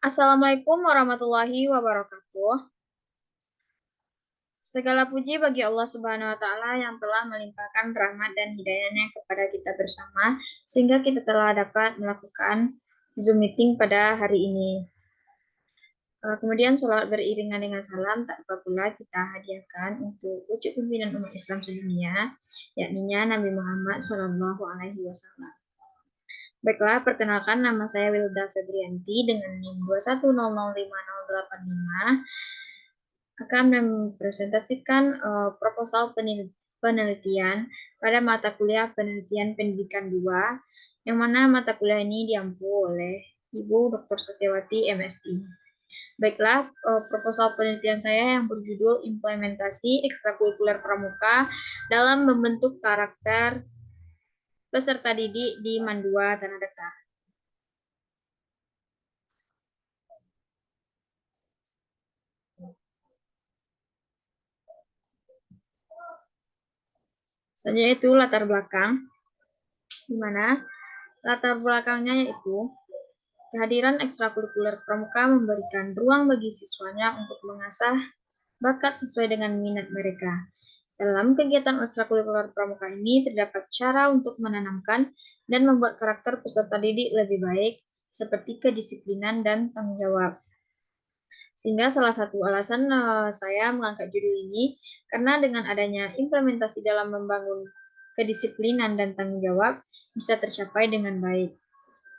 Assalamualaikum warahmatullahi wabarakatuh. Segala puji bagi Allah Subhanahu wa Ta'ala yang telah melimpahkan rahmat dan hidayahnya kepada kita bersama, sehingga kita telah dapat melakukan Zoom meeting pada hari ini. Kemudian sholat beriringan dengan salam, tak lupa pula kita hadiahkan untuk wujud pimpinan umat Islam sedunia, yakni Nabi Muhammad Shallallahu Alaihi Wasallam. Baiklah, perkenalkan nama saya Wilda Febrianti dengan NIM 210050085 akan mempresentasikan proposal penelitian pada mata kuliah penelitian pendidikan 2, yang mana mata kuliah ini diampu oleh Ibu Dr. Setiawati MSI. Baiklah, proposal penelitian saya yang berjudul Implementasi Ekstrakurikuler Pramuka dalam membentuk karakter peserta didik di Mandua Tanah Datar. Selanjutnya itu latar belakang, di mana latar belakangnya yaitu kehadiran ekstrakurikuler pramuka memberikan ruang bagi siswanya untuk mengasah bakat sesuai dengan minat mereka. Dalam kegiatan ekstrakurikuler pramuka ini terdapat cara untuk menanamkan dan membuat karakter peserta didik lebih baik, seperti kedisiplinan dan tanggung jawab. Sehingga salah satu alasan saya mengangkat judul ini, karena dengan adanya implementasi dalam membangun kedisiplinan dan tanggung jawab bisa tercapai dengan baik.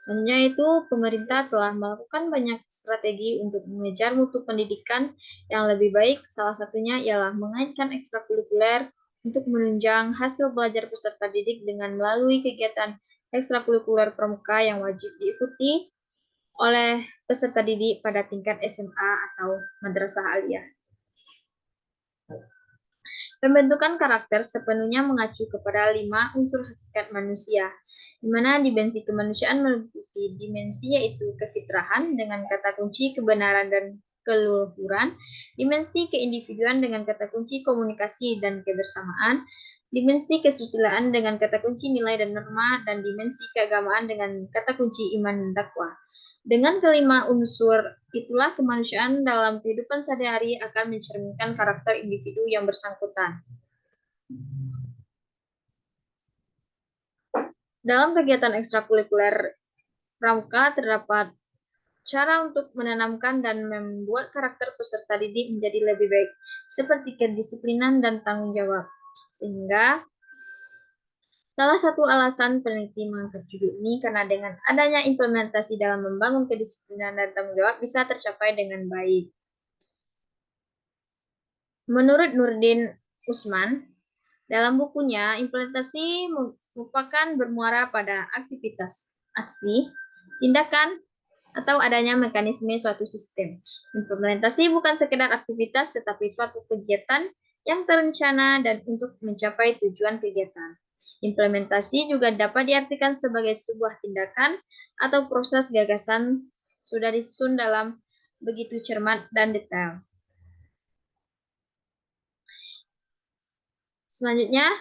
Selanjutnya itu, pemerintah telah melakukan banyak strategi untuk mengejar mutu pendidikan yang lebih baik. Salah satunya ialah mengaitkan ekstrakurikuler untuk menunjang hasil belajar peserta didik dengan melalui kegiatan ekstrakurikuler pramuka yang wajib diikuti oleh peserta didik pada tingkat SMA atau madrasah aliyah. Pembentukan karakter sepenuhnya mengacu kepada 5 unsur hakikat manusia, di mana dimensi kemanusiaan meliputi dimensi yaitu kefitrahan dengan kata kunci kebenaran dan keluhuran, dimensi keindividuan dengan kata kunci komunikasi dan kebersamaan, dimensi kesusilaan dengan kata kunci nilai dan norma, dan dimensi keagamaan dengan kata kunci iman dan takwa. Dengan kelima unsur itulah kemanusiaan dalam kehidupan sehari-hari akan mencerminkan karakter individu yang bersangkutan. Dalam kegiatan ekstrakurikuler pramuka terdapat cara untuk menanamkan dan membuat karakter peserta didik menjadi lebih baik, seperti kedisiplinan dan tanggung jawab. Sehingga salah satu alasan peneliti mengangkat judul ini karena dengan adanya implementasi dalam membangun kedisiplinan dan tanggung jawab bisa tercapai dengan baik. Menurut Nurdin Usman, dalam bukunya, implementasi merupakan bermuara pada aktivitas, aksi, tindakan, atau adanya mekanisme suatu sistem. Implementasi bukan sekedar aktivitas, tetapi suatu kegiatan yang terencana dan untuk mencapai tujuan kegiatan. Implementasi juga dapat diartikan sebagai sebuah tindakan atau proses gagasan sudah disusun dalam begitu cermat dan detail. Selanjutnya,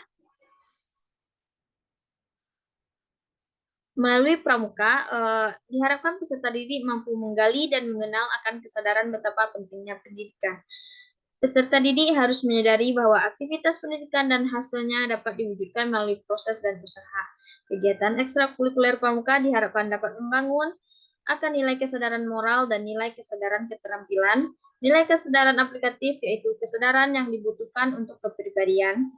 melalui pramuka, diharapkan peserta didik mampu menggali dan mengenal akan kesadaran betapa pentingnya pendidikan. Peserta didik harus menyadari bahwa aktivitas pendidikan dan hasilnya dapat diwujudkan melalui proses dan usaha. Kegiatan ekstrakurikuler pramuka diharapkan dapat membangun akan nilai kesadaran moral dan nilai kesadaran keterampilan, nilai kesadaran aplikatif, yaitu kesadaran yang dibutuhkan untuk kepribadian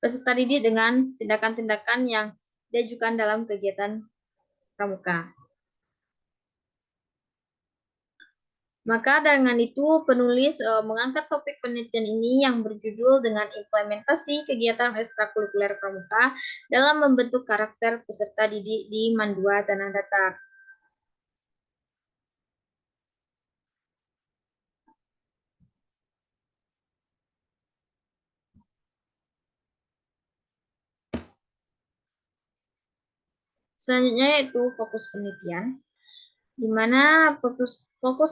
peserta didik dengan tindakan-tindakan yang diajukan dalam kegiatan pramuka. Maka dengan itu penulis mengangkat topik penelitian ini yang berjudul dengan implementasi kegiatan ekstrakurikuler pramuka dalam membentuk karakter peserta didik di Mandua Tanah Datar. Selanjutnya yaitu fokus penelitian, di mana fokus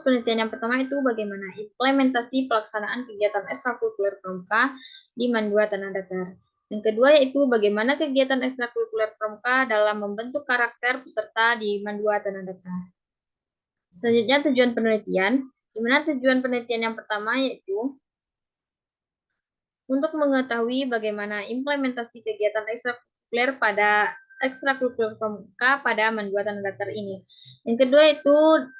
penelitian yang pertama itu bagaimana implementasi pelaksanaan kegiatan ekstrakurikuler pramuka di Mandua Tanah Datar. Yang kedua yaitu bagaimana kegiatan ekstrakurikuler pramuka dalam membentuk karakter peserta di Mandua Tanah Datar. Selanjutnya tujuan penelitian, di mana tujuan penelitian yang pertama yaitu untuk mengetahui bagaimana implementasi kegiatan ekstrakurikuler pramuka pada mendua tanda daftar ini. Yang kedua itu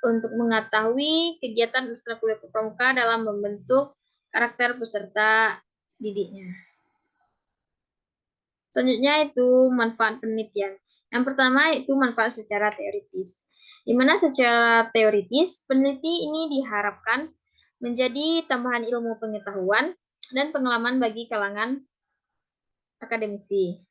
untuk mengetahui kegiatan ekstrakurikuler pramuka dalam membentuk karakter peserta didiknya. Selanjutnya itu manfaat penelitian. Yang pertama itu manfaat secara teoritis. Di mana secara teoritis peneliti ini diharapkan menjadi tambahan ilmu pengetahuan dan pengalaman bagi kalangan akademisi.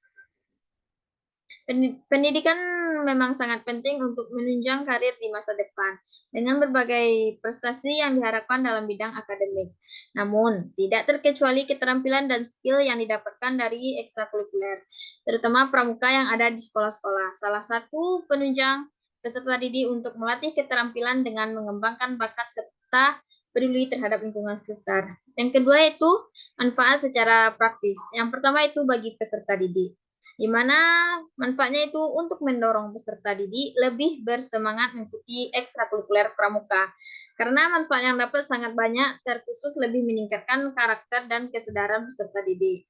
Pendidikan memang sangat penting untuk menunjang karir di masa depan dengan berbagai prestasi yang diharapkan dalam bidang akademik. Namun, tidak terkecuali keterampilan dan skill yang didapatkan dari ekstrakurikuler, terutama pramuka yang ada di sekolah-sekolah. Salah satu penunjang peserta didik untuk melatih keterampilan dengan mengembangkan bakat serta peduli terhadap lingkungan sekitar. Yang kedua itu manfaat secara praktis. Yang pertama itu bagi peserta didik, di mana manfaatnya itu untuk mendorong peserta didik lebih bersemangat mengikuti ekstrakurikuler pramuka. Karena manfaat yang dapat sangat banyak, terkhusus lebih meningkatkan karakter dan kesadaran peserta didik.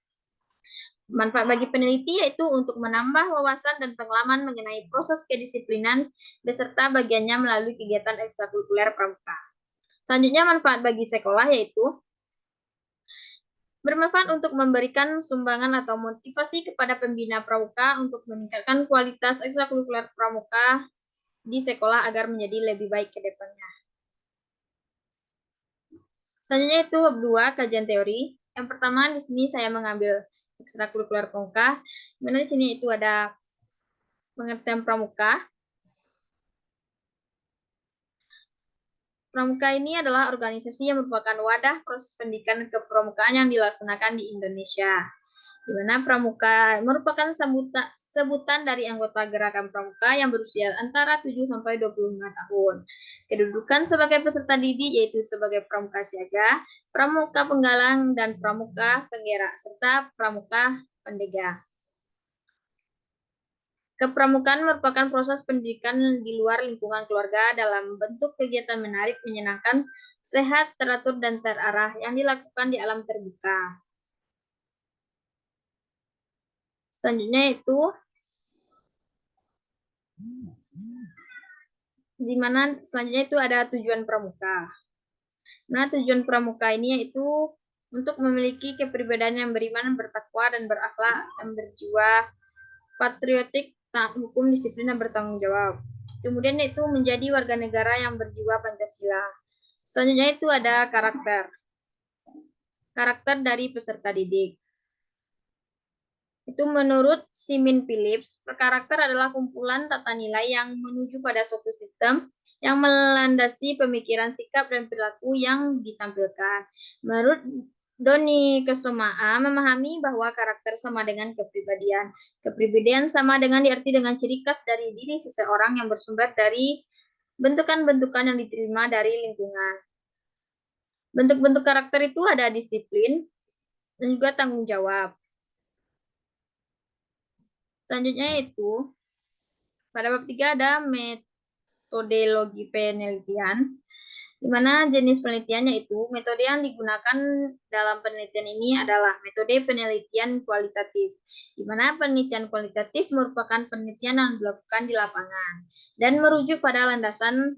Manfaat bagi peneliti yaitu untuk menambah wawasan dan pengalaman mengenai proses kedisiplinan beserta bagiannya melalui kegiatan ekstrakurikuler pramuka. Selanjutnya manfaat bagi sekolah yaitu bermanfaat untuk memberikan sumbangan atau motivasi kepada pembina pramuka untuk meningkatkan kualitas ekstrakurikuler pramuka di sekolah agar menjadi lebih baik ke depannya. Selanjutnya itu bab 2, kajian teori. Yang pertama di sini saya mengambil ekstrakurikuler pramuka, di mana di sini itu ada pengertian pramuka. Pramuka ini adalah organisasi yang merupakan wadah proses pendidikan kepramukaan yang dilaksanakan di Indonesia, di mana pramuka merupakan sebutan dari anggota gerakan pramuka yang berusia antara 7 sampai 25 tahun. Kedudukan sebagai peserta didik yaitu sebagai pramuka siaga, pramuka penggalang, dan pramuka penggerak, serta pramuka pendega. Kepramukaan merupakan proses pendidikan di luar lingkungan keluarga dalam bentuk kegiatan menarik, menyenangkan, sehat, teratur, dan terarah yang dilakukan di alam terbuka. Selanjutnya itu di mana selanjutnya itu ada tujuan pramuka. Nah, tujuan pramuka ini yaitu untuk memiliki kepribadian yang beriman, bertakwa, dan berakhlak, dan berjiwa patriotik, taat hukum, disiplin, dan bertanggung jawab. Kemudian itu menjadi warga negara yang berjiwa Pancasila. Selanjutnya itu ada karakter. Karakter dari peserta didik. Itu menurut Simin Phillips, karakter adalah kumpulan tata nilai yang menuju pada suatu sistem yang melandasi pemikiran, sikap, dan perilaku yang ditampilkan. Menurut Doni Kesomaa memahami bahwa karakter sama dengan kepribadian. Kepribadian sama dengan diarti dengan ciri khas dari diri seseorang yang bersumber dari bentukan-bentukan yang diterima dari lingkungan. Bentuk-bentuk karakter itu ada disiplin dan juga tanggung jawab. Selanjutnya itu pada bab 3 ada metodologi penelitian, di mana jenis penelitiannya itu metode yang digunakan dalam penelitian ini adalah metode penelitian kualitatif, di mana penelitian kualitatif merupakan penelitian yang dilakukan di lapangan dan merujuk pada landasan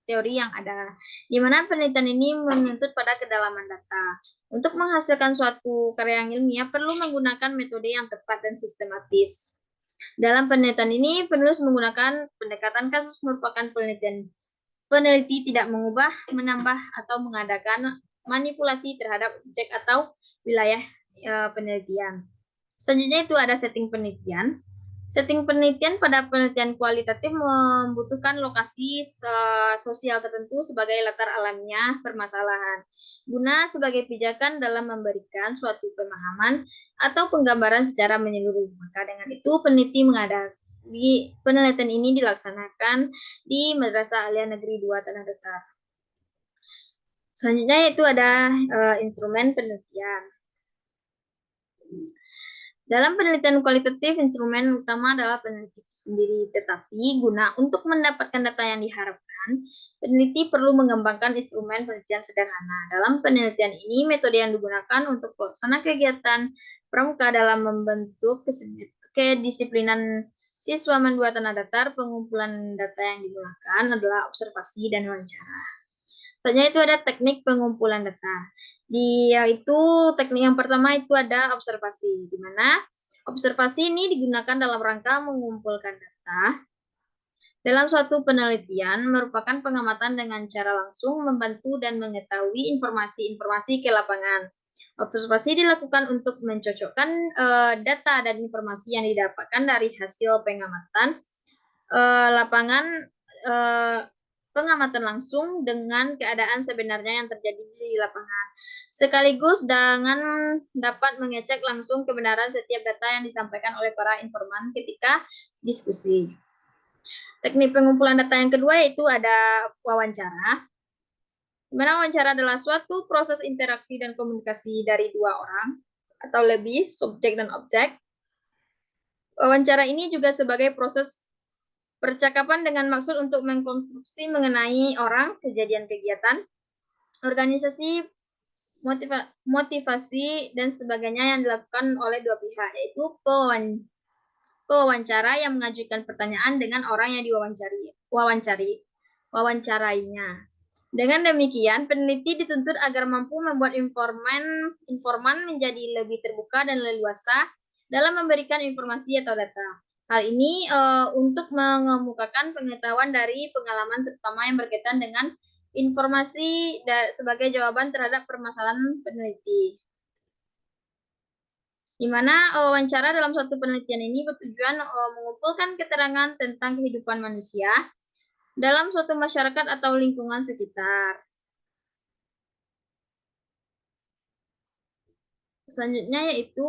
teori yang ada, di mana penelitian ini menuntut pada kedalaman data. Untuk menghasilkan suatu karya yang ilmiah perlu menggunakan metode yang tepat dan sistematis. Dalam penelitian ini, penulis menggunakan pendekatan kasus merupakan peneliti tidak mengubah, menambah, atau mengadakan manipulasi terhadap objek atau wilayah penelitian. Selanjutnya itu ada setting penelitian. Setting penelitian pada penelitian kualitatif membutuhkan lokasi sosial tertentu sebagai latar alamiah permasalahan, guna sebagai pijakan dalam memberikan suatu pemahaman atau penggambaran secara menyeluruh. Maka dengan itu peneliti penelitian ini dilaksanakan di Madrasah Aliyah Negeri 2 Tanah Datar. Selanjutnya itu ada instrumen penelitian. Dalam penelitian kualitatif, instrumen utama adalah peneliti sendiri, tetapi guna untuk mendapatkan data yang diharapkan, lapangan, peneliti perlu mengembangkan instrumen penelitian sederhana. Dalam penelitian ini, metode yang digunakan untuk pelaksanaan kegiatan pramuka dalam membentuk kedisiplinan siswa membuat tanah datar. Pengumpulan data yang digunakan adalah observasi dan wawancara. Selanjutnya itu ada teknik pengumpulan data. Yaitu teknik yang pertama itu ada observasi, di mana observasi ini digunakan dalam rangka mengumpulkan data. Dalam suatu penelitian merupakan pengamatan dengan cara langsung membantu dan mengetahui informasi-informasi ke lapangan. Observasi dilakukan untuk mencocokkan data dan informasi yang didapatkan dari hasil pengamatan lapangan pengamatan langsung dengan keadaan sebenarnya yang terjadi di lapangan. Sekaligus dengan dapat mengecek langsung kebenaran setiap data yang disampaikan oleh para informan ketika diskusi. Teknik pengumpulan data yang kedua yaitu ada wawancara. Di mana wawancara adalah suatu proses interaksi dan komunikasi dari dua orang atau lebih, subjek dan objek. Wawancara ini juga sebagai proses percakapan dengan maksud untuk mengkonstruksi mengenai orang, kejadian kegiatan, organisasi, motivasi, dan sebagainya yang dilakukan oleh dua pihak, yaitu pewawancara yang mengajukan pertanyaan dengan orang yang wawancarainya. Dengan demikian, peneliti dituntut agar mampu membuat informan menjadi lebih terbuka dan leluasa dalam memberikan informasi atau data. Hal ini untuk mengemukakan pengetahuan dari pengalaman terutama yang berkaitan dengan informasi sebagai jawaban terhadap permasalahan peneliti. Di mana wawancara dalam suatu penelitian ini bertujuan mengumpulkan keterangan tentang kehidupan manusia dalam suatu masyarakat atau lingkungan sekitar. Selanjutnya yaitu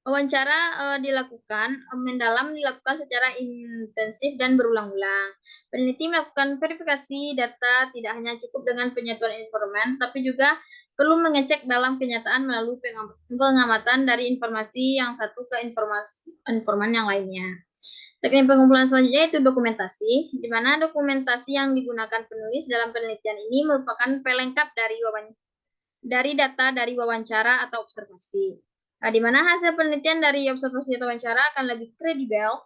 wawancara mendalam dilakukan secara intensif dan berulang-ulang. Peneliti melakukan verifikasi data tidak hanya cukup dengan penyatuan informan, tapi juga perlu mengecek dalam kenyataan melalui pengamatan dari informasi yang satu ke informan yang lainnya. Teknik pengumpulan selanjutnya itu dokumentasi, di mana dokumentasi yang digunakan penulis dalam penelitian ini merupakan pelengkap dari data dari wawancara atau observasi. Nah, di mana hasil penelitian dari observasi atau wawancara akan lebih kredibel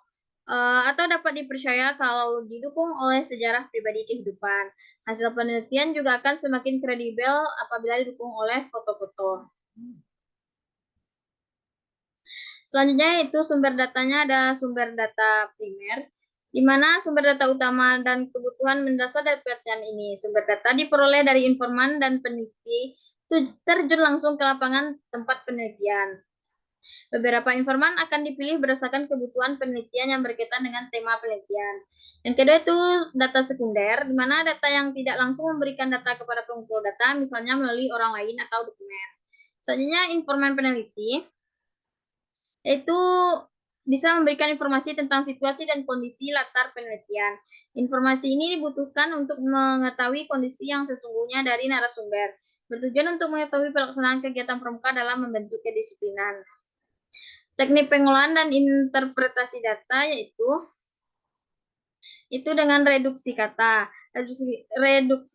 atau dapat dipercaya kalau didukung oleh sejarah pribadi kehidupan. Hasil penelitian juga akan semakin kredibel apabila didukung oleh foto-foto. Selanjutnya itu sumber datanya ada sumber data primer, di mana sumber data utama dan kebutuhan mendasar dari penelitian ini. Sumber data diperoleh dari informan dan peneliti terjun langsung ke lapangan tempat penelitian. Beberapa informan akan dipilih berdasarkan kebutuhan penelitian yang berkaitan dengan tema penelitian. Yang kedua itu data sekunder, di mana data yang tidak langsung memberikan data kepada pengumpul data, misalnya melalui orang lain atau dokumen. Selanjutnya informan peneliti, yaitu bisa memberikan informasi tentang situasi dan kondisi latar penelitian. Informasi ini dibutuhkan untuk mengetahui kondisi yang sesungguhnya dari narasumber, bertujuan untuk mengetahui pelaksanaan kegiatan pramuka dalam membentuk kedisiplinan. Teknik pengolahan dan interpretasi data yaitu dengan reduksi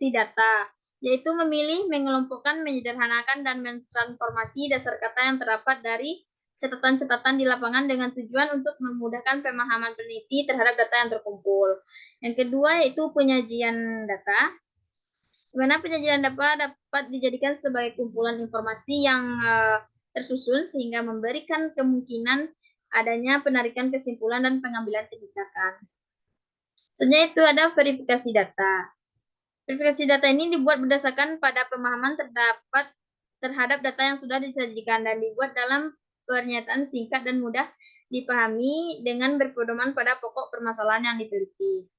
data, yaitu memilih, mengelompokkan, menyederhanakan, dan mentransformasi dasar kata yang terdapat dari catatan-catatan di lapangan dengan tujuan untuk memudahkan pemahaman peneliti terhadap data yang terkumpul. Yang kedua yaitu penyajian data, di mana penyajian data dapat dijadikan sebagai kumpulan informasi yang tersusun sehingga memberikan kemungkinan adanya penarikan kesimpulan dan pengambilan tindakan. Selanjutnya itu ada verifikasi data. Verifikasi data ini dibuat berdasarkan pada pemahaman terhadap data yang sudah disajikan dan dibuat dalam pernyataan singkat dan mudah dipahami dengan berpedoman pada pokok permasalahan yang diteliti.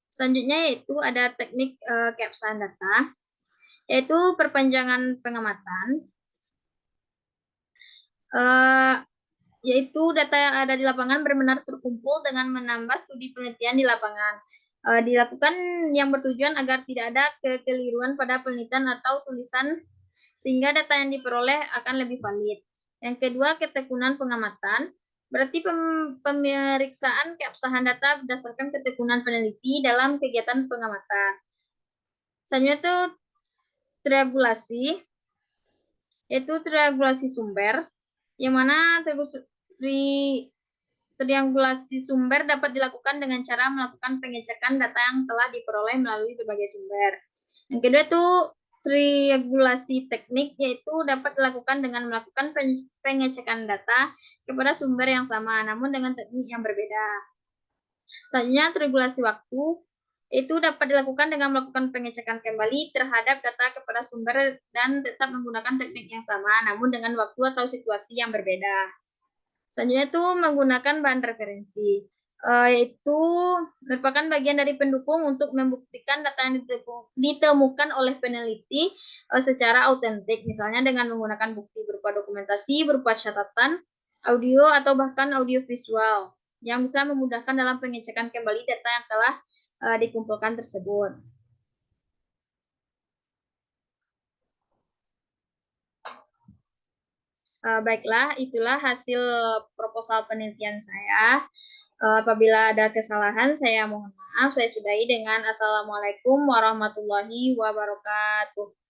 Selanjutnya yaitu ada teknik keabsahan data, yaitu perpanjangan pengamatan, yaitu data yang ada di lapangan benar-benar terkumpul dengan menambah studi penelitian di lapangan. Dilakukan yang bertujuan agar tidak ada kekeliruan pada penelitian atau tulisan sehingga data yang diperoleh akan lebih valid. Yang kedua, ketekunan pengamatan. Berarti pemeriksaan keabsahan data berdasarkan ketekunan peneliti dalam kegiatan pengamatan. Selanjutnya itu triangulasi, yaitu triangulasi sumber, yang mana triangulasi sumber dapat dilakukan dengan cara melakukan pengecekan data yang telah diperoleh melalui berbagai sumber. Yang kedua itu triangulasi teknik, yaitu dapat dilakukan dengan melakukan pengecekan data kepada sumber yang sama, namun dengan teknik yang berbeda. Selanjutnya, triangulasi waktu itu dapat dilakukan dengan melakukan pengecekan kembali terhadap data kepada sumber dan tetap menggunakan teknik yang sama, namun dengan waktu atau situasi yang berbeda. Selanjutnya itu menggunakan bahan referensi, yaitu merupakan bagian dari pendukung untuk membuktikan data yang ditemukan oleh peneliti secara autentik, misalnya dengan menggunakan bukti berupa dokumentasi, berupa catatan, audio, atau bahkan audio visual yang bisa memudahkan dalam pengecekan kembali data yang telah dikumpulkan tersebut. Baiklah, itulah hasil proposal penelitian saya. Apabila ada kesalahan, saya mohon maaf. Saya sudahi dengan Assalamualaikum warahmatullahi wabarakatuh.